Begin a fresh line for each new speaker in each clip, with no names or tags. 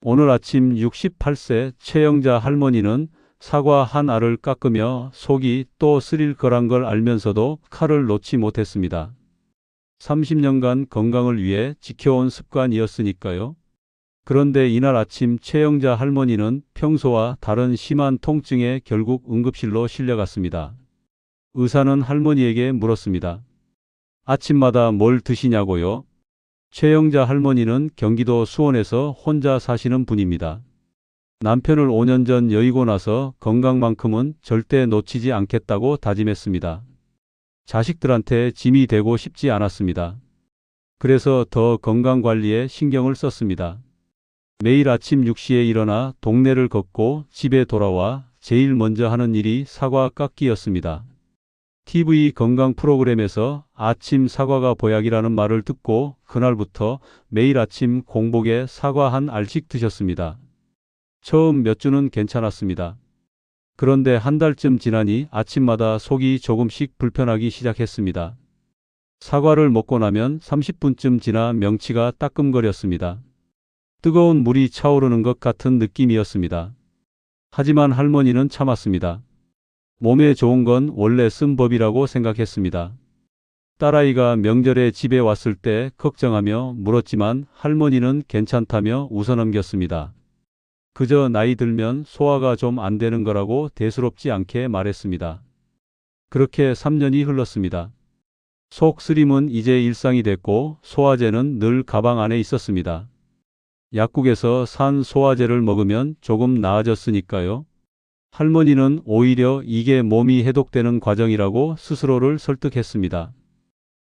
오늘 아침 68세 최영자 할머니는 사과 한 알을 깎으며 속이 또 쓰릴 거란 걸 알면서도 칼을 놓지 못했습니다. 30년간 건강을 위해 지켜온 습관이었으니까요. 그런데 이날 아침 최영자 할머니는 평소와 다른 심한 통증에 결국 응급실로 실려갔습니다. 의사는 할머니에게 물었습니다. 아침마다 뭘 드시냐고요? 최영자 할머니는 경기도 수원에서 혼자 사시는 분입니다. 남편을 5년 전 여의고 나서 건강만큼은 절대 놓치지 않겠다고 다짐했습니다. 자식들한테 짐이 되고 싶지 않았습니다. 그래서 더 건강관리에 신경을 썼습니다. 매일 아침 6시에 일어나 동네를 걷고 집에 돌아와 제일 먼저 하는 일이 사과 깎기였습니다. TV 건강 프로그램에서 아침 사과가 보약이라는 말을 듣고 그날부터 매일 아침 공복에 사과 한 알씩 드셨습니다. 처음 몇 주는 괜찮았습니다. 그런데 한 달쯤 지나니 아침마다 속이 조금씩 불편하기 시작했습니다. 사과를 먹고 나면 30분쯤 지나 명치가 따끔거렸습니다. 뜨거운 물이 차오르는 것 같은 느낌이었습니다. 하지만 할머니는 참았습니다. 몸에 좋은 건 원래 쓴 법이라고 생각했습니다. 딸아이가 명절에 집에 왔을 때 걱정하며 물었지만 할머니는 괜찮다며 웃어넘겼습니다. 그저 나이 들면 소화가 좀 안 되는 거라고 대수롭지 않게 말했습니다. 그렇게 3년이 흘렀습니다. 속 쓰림은 이제 일상이 됐고 소화제는 늘 가방 안에 있었습니다. 약국에서 산 소화제를 먹으면 조금 나아졌으니까요. 할머니는 오히려 이게 몸이 해독되는 과정이라고 스스로를 설득했습니다.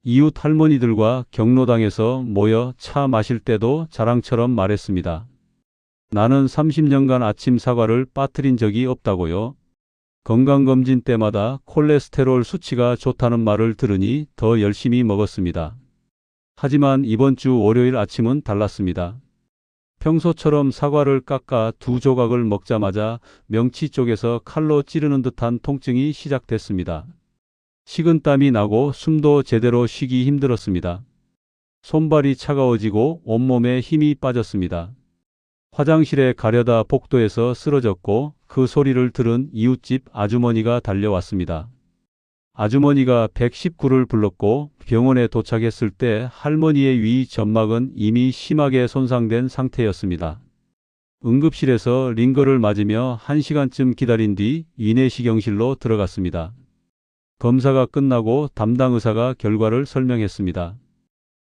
이웃 할머니들과 경로당에서 모여 차 마실 때도 자랑처럼 말했습니다. 나는 30년간 아침 사과를 빠뜨린 적이 없다고요. 건강검진 때마다 콜레스테롤 수치가 좋다는 말을 들으니 더 열심히 먹었습니다. 하지만 이번 주 월요일 아침은 달랐습니다. 평소처럼 사과를 깎아 2조각을 먹자마자 명치 쪽에서 칼로 찌르는 듯한 통증이 시작됐습니다. 식은땀이 나고 숨도 제대로 쉬기 힘들었습니다. 손발이 차가워지고 온몸에 힘이 빠졌습니다. 화장실에 가려다 복도에서 쓰러졌고 그 소리를 들은 이웃집 아주머니가 달려왔습니다. 아주머니가 119를 불렀고 병원에 도착했을 때 할머니의 위 점막은 이미 심하게 손상된 상태였습니다. 응급실에서 링거를 맞으며 1시간쯤 기다린 뒤 위내시경실로 들어갔습니다. 검사가 끝나고 담당 의사가 결과를 설명했습니다.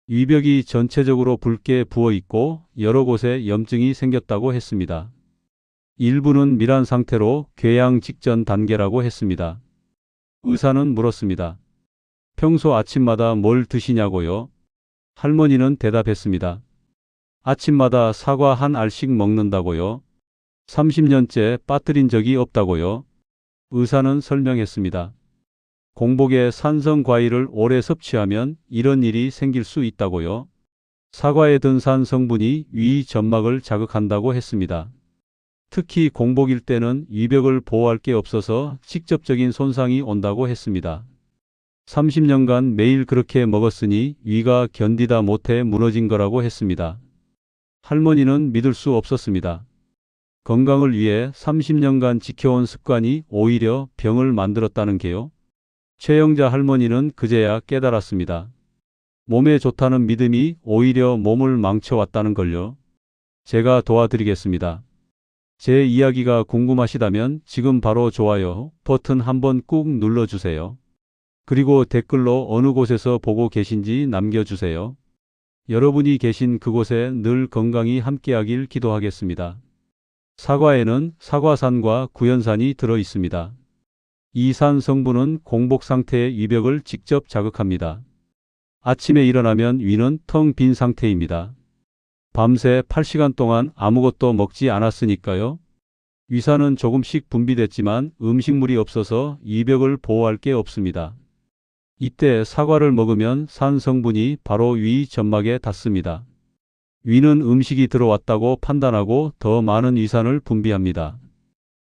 위벽이 전체적으로 붉게 부어있고 여러 곳에 염증이 생겼다고 했습니다. 일부는 밀한 상태로 궤양 직전 단계라고 했습니다. 의사는 물었습니다. 평소 아침마다 뭘 드시냐고요? 할머니는 대답했습니다. 아침마다 사과 한 알씩 먹는다고요? 30년째 빠뜨린 적이 없다고요? 의사는 설명했습니다. 공복에 산성 과일을 오래 섭취하면 이런 일이 생길 수 있다고요? 사과에 든 산 성분이 위 점막을 자극한다고 했습니다. 특히 공복일 때는 위벽을 보호할 게 없어서 직접적인 손상이 온다고 했습니다. 30년간 매일 그렇게 먹었으니 위가 견디다 못해 무너진 거라고 했습니다. 할머니는 믿을 수 없었습니다. 건강을 위해 30년간 지켜온 습관이 오히려 병을 만들었다는 게요. 최영자 할머니는 그제야 깨달았습니다. 몸에 좋다는 믿음이 오히려 몸을 망쳐왔다는 걸요. 제가 도와드리겠습니다. 제 이야기가 궁금하시다면 지금 바로 좋아요 버튼 한번 꾹 눌러주세요. 그리고 댓글로 어느 곳에서 보고 계신지 남겨주세요. 여러분이 계신 그곳에 늘 건강히 함께하길 기도하겠습니다. 사과에는 사과산과 구연산이 들어 있습니다. 이 산 성분은 공복 상태의 위벽을 직접 자극합니다. 아침에 일어나면 위는 텅 빈 상태입니다. 밤새 8시간 동안 아무것도 먹지 않았으니까요. 위산은 조금씩 분비됐지만 음식물이 없어서 위벽을 보호할 게 없습니다. 이때 사과를 먹으면 산 성분이 바로 위 점막에 닿습니다. 위는 음식이 들어왔다고 판단하고 더 많은 위산을 분비합니다.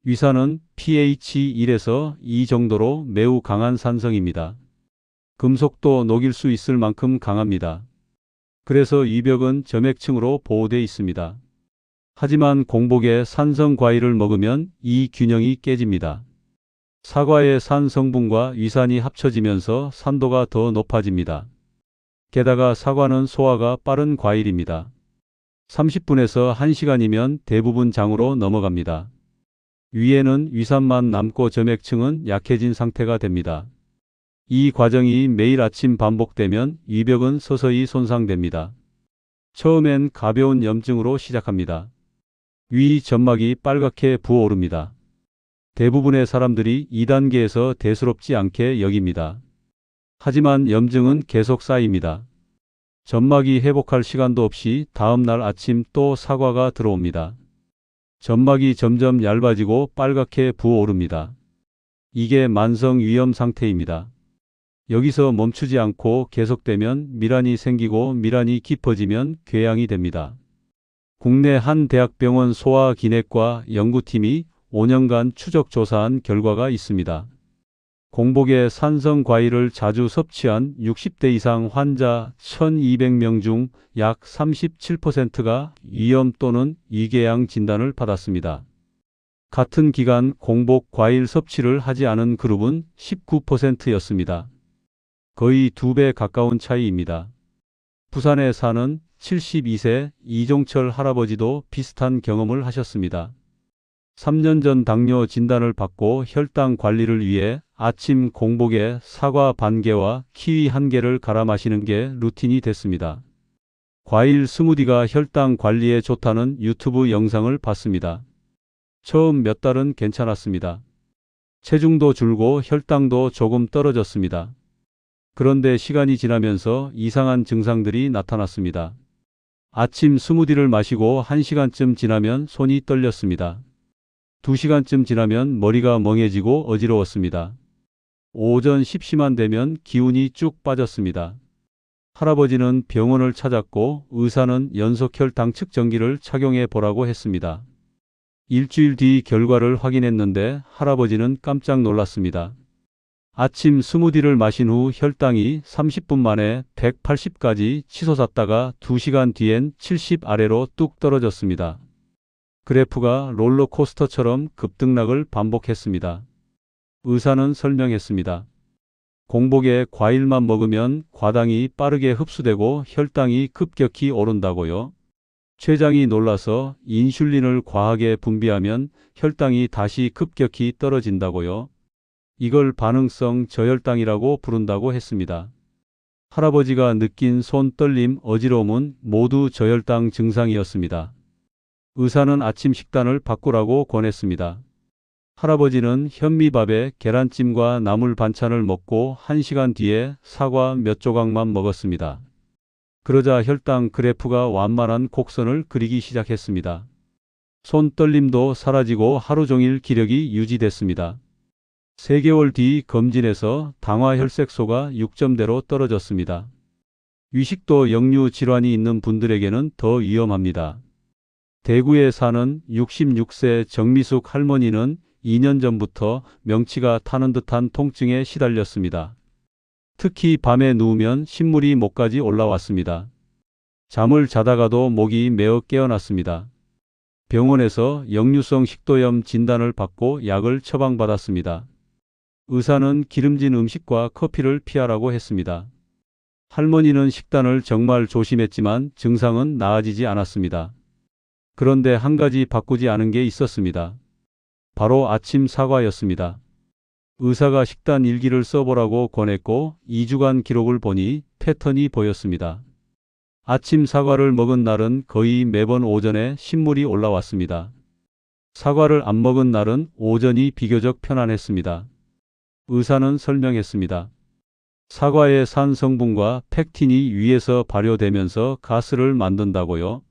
위산은 pH 1에서 2 정도로 매우 강한 산성입니다. 금속도 녹일 수 있을 만큼 강합니다. 그래서 위벽은 점액층으로 보호되어 있습니다. 하지만 공복에 산성 과일을 먹으면 이 균형이 깨집니다. 사과의 산 성분과 위산이 합쳐지면서 산도가 더 높아집니다. 게다가 사과는 소화가 빠른 과일입니다. 30분에서 1시간이면 대부분 장으로 넘어갑니다. 위에는 위산만 남고 점액층은 약해진 상태가 됩니다. 이 과정이 매일 아침 반복되면 위벽은 서서히 손상됩니다. 처음엔 가벼운 염증으로 시작합니다. 위 점막이 빨갛게 부어오릅니다. 대부분의 사람들이 2단계에서 대수롭지 않게 여깁니다. 하지만 염증은 계속 쌓입니다. 점막이 회복할 시간도 없이 다음 날 아침 또 사과가 들어옵니다. 점막이 점점 얇아지고 빨갛게 부어오릅니다. 이게 만성 위염 상태입니다. 여기서 멈추지 않고 계속되면 밀환이 생기고 밀환이 깊어지면 궤양이 됩니다. 국내 한 대학병원 소화기내과 연구팀이 5년간 추적 조사한 결과가 있습니다. 공복에 산성 과일을 자주 섭취한 60대 이상 환자 1200명 중 약 37%가 위염 또는 위궤양 진단을 받았습니다. 같은 기간 공복 과일 섭취를 하지 않은 그룹은 19%였습니다. 거의 2배 가까운 차이입니다. 부산에 사는 72세 이종철 할아버지도 비슷한 경험을 하셨습니다. 3년 전 당뇨 진단을 받고 혈당 관리를 위해 아침 공복에 사과 반 개와 키위 한 개를 갈아 마시는 게 루틴이 됐습니다. 과일 스무디가 혈당 관리에 좋다는 유튜브 영상을 봤습니다. 처음 몇 달은 괜찮았습니다. 체중도 줄고 혈당도 조금 떨어졌습니다. 그런데 시간이 지나면서 이상한 증상들이 나타났습니다. 아침 스무디를 마시고 1시간쯤 지나면 손이 떨렸습니다. 2시간쯤 지나면 머리가 멍해지고 어지러웠습니다. 오전 10시만 되면 기운이 쭉 빠졌습니다. 할아버지는 병원을 찾았고 의사는 연속혈당 측정기를 착용해 보라고 했습니다. 일주일 뒤 결과를 확인했는데 할아버지는 깜짝 놀랐습니다. 아침 스무디를 마신 후 혈당이 30분 만에 180까지 치솟았다가 2시간 뒤엔 70 아래로 뚝 떨어졌습니다. 그래프가 롤러코스터처럼 급등락을 반복했습니다. 의사는 설명했습니다. 공복에 과일만 먹으면 과당이 빠르게 흡수되고 혈당이 급격히 오른다고요. 췌장이 놀라서 인슐린을 과하게 분비하면 혈당이 다시 급격히 떨어진다고요. 이걸 반응성 저혈당이라고 부른다고 했습니다. 할아버지가 느낀 손 떨림, 어지러움은 모두 저혈당 증상이었습니다. 의사는 아침 식단을 바꾸라고 권했습니다. 할아버지는 현미밥에 계란찜과 나물 반찬을 먹고 1시간 뒤에 사과 몇 조각만 먹었습니다. 그러자 혈당 그래프가 완만한 곡선을 그리기 시작했습니다. 손 떨림도 사라지고 하루 종일 기력이 유지됐습니다. 3개월 뒤 검진에서 당화혈색소가 6점대로 떨어졌습니다. 위식도 역류 질환이 있는 분들에게는 더 위험합니다. 대구에 사는 66세 정미숙 할머니는 2년 전부터 명치가 타는 듯한 통증에 시달렸습니다. 특히 밤에 누우면 신물이 목까지 올라왔습니다. 잠을 자다가도 목이 메어 깨어났습니다. 병원에서 역류성 식도염 진단을 받고 약을 처방받았습니다. 의사는 기름진 음식과 커피를 피하라고 했습니다. 할머니는 식단을 정말 조심했지만 증상은 나아지지 않았습니다. 그런데 한 가지 바꾸지 않은 게 있었습니다. 바로 아침 사과였습니다. 의사가 식단 일기를 써보라고 권했고 2주간 기록을 보니 패턴이 보였습니다. 아침 사과를 먹은 날은 거의 매번 오전에 신물이 올라왔습니다. 사과를 안 먹은 날은 오전이 비교적 편안했습니다. 의사는 설명했습니다. 사과의 산 성분과 팩틴이 위에서 발효되면서 가스를 만든다고요.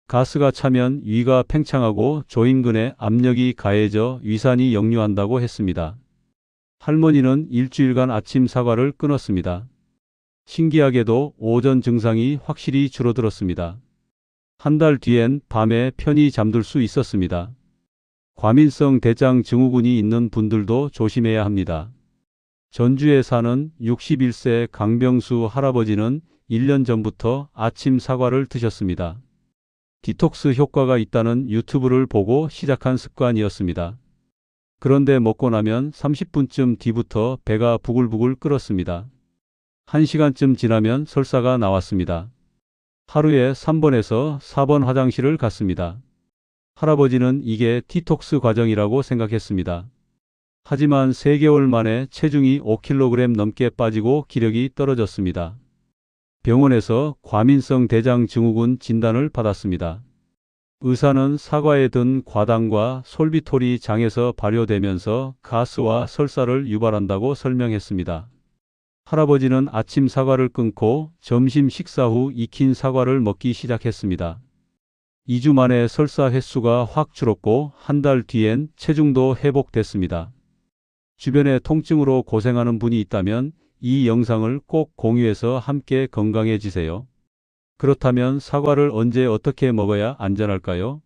가스가 차면 위가 팽창하고 조임근에 압력이 가해져 위산이 역류한다고 했습니다. 할머니는 일주일간 아침 사과를 끊었습니다. 신기하게도 오전 증상이 확실히 줄어들었습니다. 한 달 뒤엔 밤에 편히 잠들 수 있었습니다. 과민성 대장 증후군이 있는 분들도 조심해야 합니다. 전주에 사는 61세 강병수 할아버지는 1년 전부터 아침 사과를 드셨습니다. 디톡스 효과가 있다는 유튜브를 보고 시작한 습관이었습니다. 그런데 먹고 나면 30분쯤 뒤부터 배가 부글부글 끓었습니다. 1시간쯤 지나면 설사가 나왔습니다. 하루에 3번에서 4번 화장실을 갔습니다. 할아버지는 이게 디톡스 과정이라고 생각했습니다. 하지만 3개월 만에 체중이 5kg 넘게 빠지고 기력이 떨어졌습니다. 병원에서 과민성 대장 증후군 진단을 받았습니다. 의사는 사과에 든 과당과 솔비톨이 장에서 발효되면서 가스와 설사를 유발한다고 설명했습니다. 할아버지는 아침 사과를 끊고 점심 식사 후 익힌 사과를 먹기 시작했습니다. 2주 만에 설사 횟수가 확 줄었고 한 달 뒤엔 체중도 회복됐습니다. 주변에 통증으로 고생하는 분이 있다면 이 영상을 꼭 공유해서 함께 건강해지세요. 그렇다면 사과를 언제 어떻게 먹어야 안전할까요?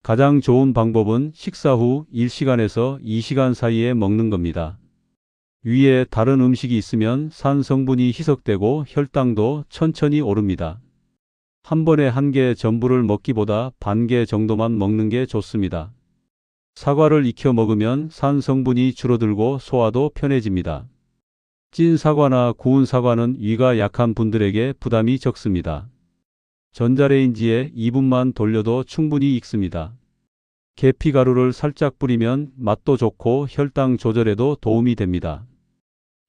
가장 좋은 방법은 식사 후 1시간에서 2시간 사이에 먹는 겁니다. 위에 다른 음식이 있으면 산 성분이 희석되고 혈당도 천천히 오릅니다. 한 번에 한 개 전부를 먹기보다 반 개 정도만 먹는 게 좋습니다. 사과를 익혀 먹으면 산 성분이 줄어들고 소화도 편해집니다. 찐 사과나 구운 사과는 위가 약한 분들에게 부담이 적습니다. 전자레인지에 2분만 돌려도 충분히 익습니다. 계피가루를 살짝 뿌리면 맛도 좋고 혈당 조절에도 도움이 됩니다.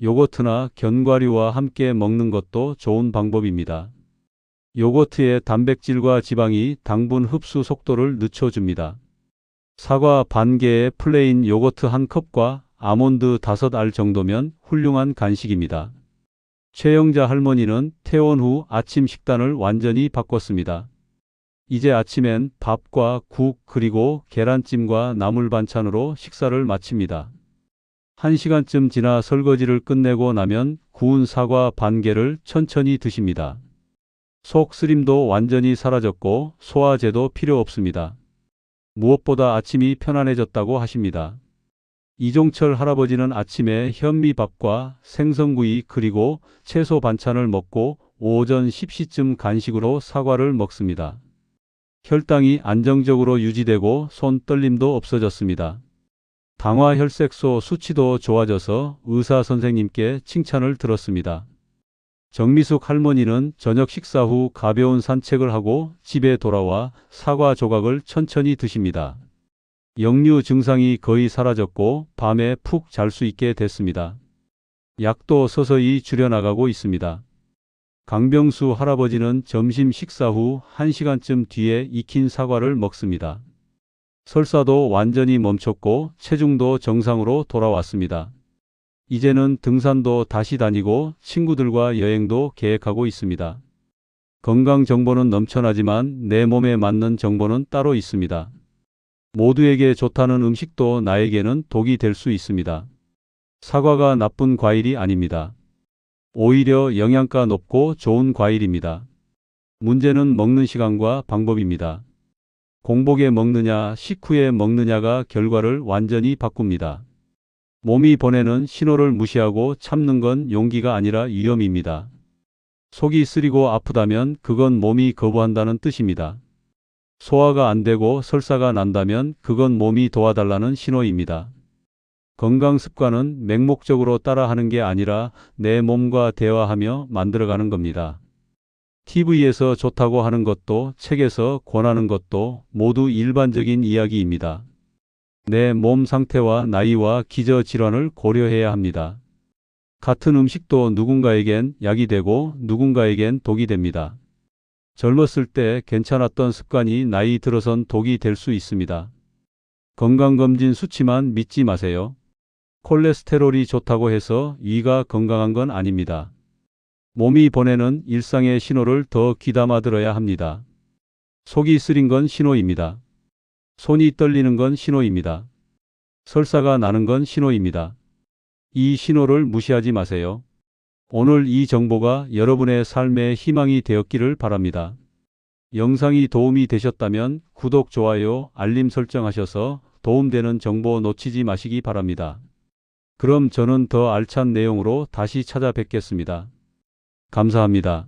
요거트나 견과류와 함께 먹는 것도 좋은 방법입니다. 요거트의 단백질과 지방이 당분 흡수 속도를 늦춰줍니다. 사과 반 개에 플레인 요거트 1컵과 아몬드 5알 정도면 훌륭한 간식입니다. 최영자 할머니는 퇴원 후 아침 식단을 완전히 바꿨습니다. 이제 아침엔 밥과 국 그리고 계란찜과 나물 반찬으로 식사를 마칩니다. 1시간쯤 지나 설거지를 끝내고 나면 구운 사과 반 개를 천천히 드십니다. 속 쓰림도 완전히 사라졌고 소화제도 필요 없습니다. 무엇보다 아침이 편안해졌다고 하십니다. 이종철 할아버지는 아침에 현미밥과 생선구이 그리고 채소 반찬을 먹고 오전 10시쯤 간식으로 사과를 먹습니다. 혈당이 안정적으로 유지되고 손 떨림도 없어졌습니다. 당화 혈색소 수치도 좋아져서 의사 선생님께 칭찬을 들었습니다. 정미숙 할머니는 저녁 식사 후 가벼운 산책을 하고 집에 돌아와 사과 조각을 천천히 드십니다. 역류 증상이 거의 사라졌고 밤에 푹 잘 수 있게 됐습니다. 약도 서서히 줄여나가고 있습니다. 강병수 할아버지는 점심 식사 후 1시간쯤 뒤에 익힌 사과를 먹습니다. 설사도 완전히 멈췄고 체중도 정상으로 돌아왔습니다. 이제는 등산도 다시 다니고 친구들과 여행도 계획하고 있습니다. 건강 정보는 넘쳐나지만 내 몸에 맞는 정보는 따로 있습니다. 모두에게 좋다는 음식도 나에게는 독이 될 수 있습니다. 사과가 나쁜 과일이 아닙니다. 오히려 영양가 높고 좋은 과일입니다. 문제는 먹는 시간과 방법입니다. 공복에 먹느냐 식후에 먹느냐가 결과를 완전히 바꿉니다. 몸이 보내는 신호를 무시하고 참는 건 용기가 아니라 위험입니다. 속이 쓰리고 아프다면 그건 몸이 거부한다는 뜻입니다. 소화가 안 되고 설사가 난다면 그건 몸이 도와달라는 신호입니다. 건강 습관은 맹목적으로 따라하는 게 아니라 내 몸과 대화하며 만들어가는 겁니다. TV에서 좋다고 하는 것도 책에서 권하는 것도 모두 일반적인 이야기입니다. 내 몸 상태와 나이와 기저질환을 고려해야 합니다. 같은 음식도 누군가에겐 약이 되고 누군가에겐 독이 됩니다. 젊었을 때 괜찮았던 습관이 나이 들어선 독이 될 수 있습니다. 건강검진 수치만 믿지 마세요. 콜레스테롤이 좋다고 해서 위가 건강한 건 아닙니다. 몸이 보내는 일상의 신호를 더 귀담아 들어야 합니다. 속이 쓰린 건 신호입니다. 손이 떨리는 건 신호입니다. 설사가 나는 건 신호입니다. 이 신호를 무시하지 마세요. 오늘 이 정보가 여러분의 삶의 희망이 되었기를 바랍니다. 영상이 도움이 되셨다면 구독, 좋아요, 알림 설정하셔서 도움되는 정보 놓치지 마시기 바랍니다. 그럼 저는 더 알찬 내용으로 다시 찾아뵙겠습니다. 감사합니다.